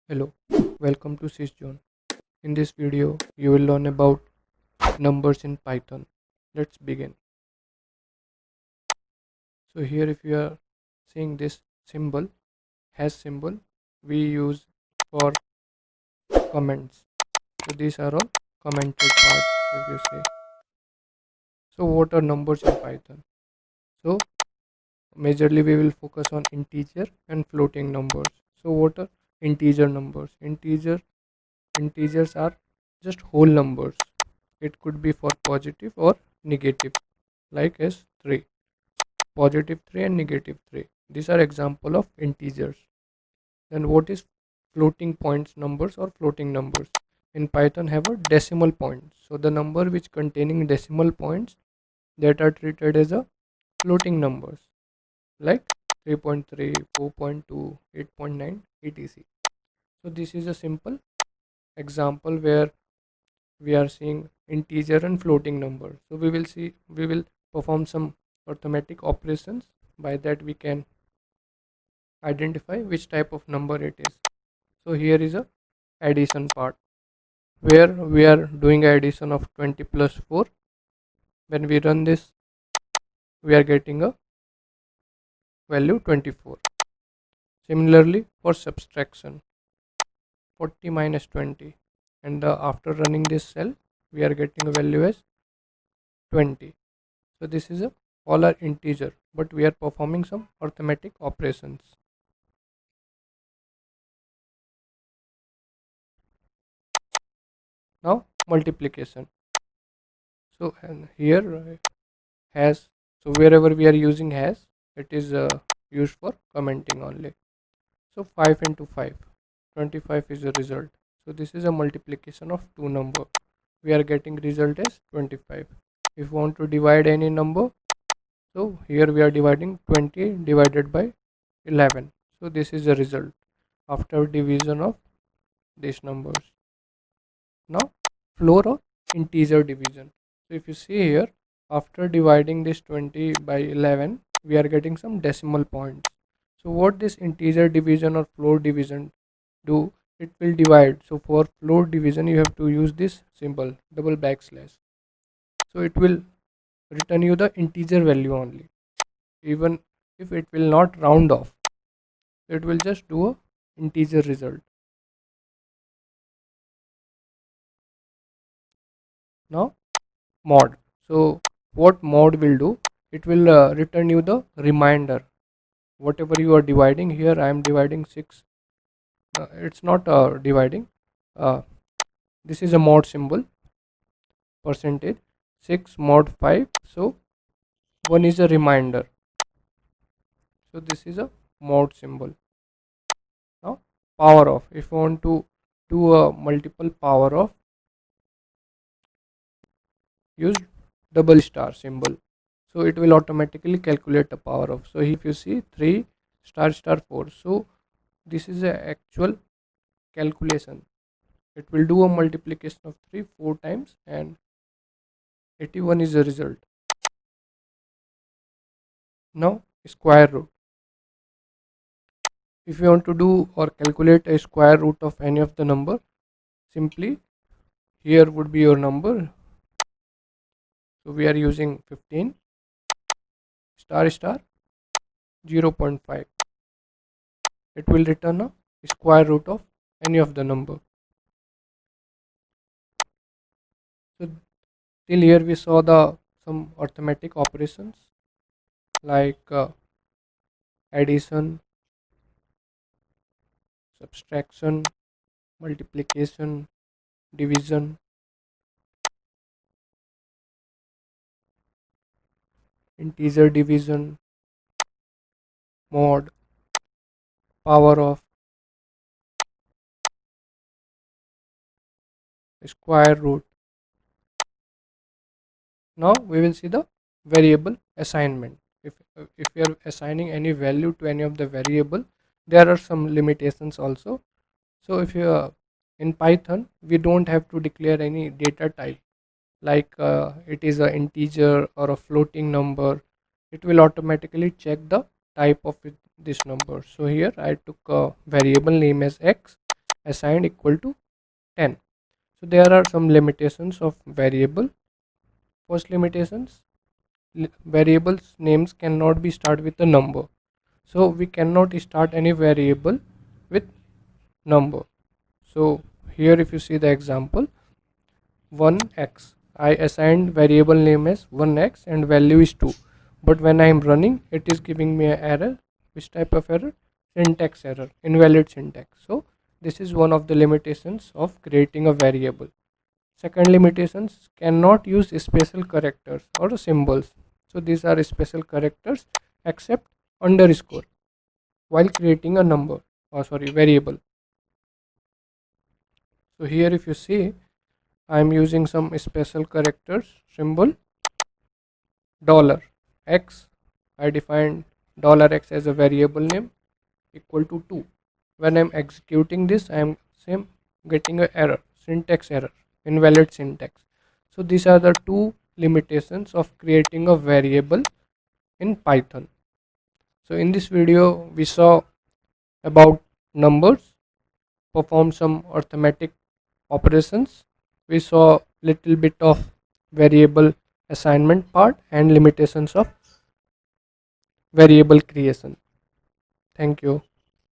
Hello, welcome to SysJohn. In this video, you will learn about numbers in Python. Let's begin. So here if you are seeing this symbol, hash symbol, we use for comments. So these are all commented parts if you say. So what are numbers in Python? So majorly we will focus on integer and floating numbers. So what are integer numbers? Integers are just whole numbers. It could be for positive or negative, like as 3, positive 3 and negative 3. These are example of integers. Then what is floating points numbers or floating numbers? In Python have a decimal point. So the number which containing decimal points that are treated as a floating numbers, like 3.3, 4.2, 8.9, etc. So this is a simple example where we are seeing integer and floating number. So we will perform some arithmetic operations. By that we can identify which type of number it is. So here is a addition part where we are doing addition of 20 plus 4. When we run this, we are getting a value 24. Similarly for subtraction, 40 minus 20, and after running this cell we are getting a value as 20. So this is a all are integer, but we are performing some arithmetic operations. Now multiplication. So and here has, so wherever we are using has, it is used for commenting only. So 5 into 5, 25 is the result. So this is a multiplication of two number. We are getting result as 25. If we want to divide any number, so here we are dividing 20 divided by 11. So this is the result after division of these numbers. Now floor or integer division. So if you see here, after dividing this 20 by 11, we are getting some decimal points. So what this integer division or floor division do, it will divide. So for floor division you have to use this symbol double backslash. So it will return you the integer value only, even if it will not round off. It will just do a integer result. Now mod. So what mod will do, it will return you the reminder. Whatever you are dividing, here I am dividing 6. It's not dividing. uh, this is a mod symbol, percentage 6 mod 5. So 1 is a reminder. So this is a mod symbol. Now power off. If you want to do a multiple power off, use double star symbol. So it will automatically calculate the power of. So if you see 3 star star 4, so this is a actual calculation. It will do a multiplication of 3 4 times, and 81 is the result. Now square root. If you want to do or calculate a square root of any of the number, simply here would be your number. So we are using 15 star star 0.5. It will return a square root of any of the number. So till here we saw the some arithmetic operations like addition, subtraction, multiplication, division, integer division, mod, power of, square root. Now we will see the variable assignment. If you are assigning any value to any of the variable, there are some limitations also. So if you in Python, we don't have to declare any data type, like it is an integer or a floating number. It will automatically check the type of this number. So here I took a variable name as x, assigned equal to 10. So there are some limitations of variable. First limitations, variables names cannot be start with a number. So we cannot start any variable with number. So here if you see the example 1x, I assigned variable name as 1x and value is 2, but when I am running it is giving me an error. Which type of error? Syntax error, invalid syntax. So this is one of the limitations of creating a variable. Second limitations, cannot use special characters or symbols. So these are special characters except underscore while creating a number, or sorry, variable. So here if you see, I am using some special characters symbol dollar $x. I defined $x as a variable name equal to 2. When I am executing this, I am same getting a error, syntax error, invalid syntax. So these are the two limitations of creating a variable in Python. So in this video we saw about numbers, perform some arithmetic operations, we saw little bit of variable assignment part and limitations of variable creation. Thank you.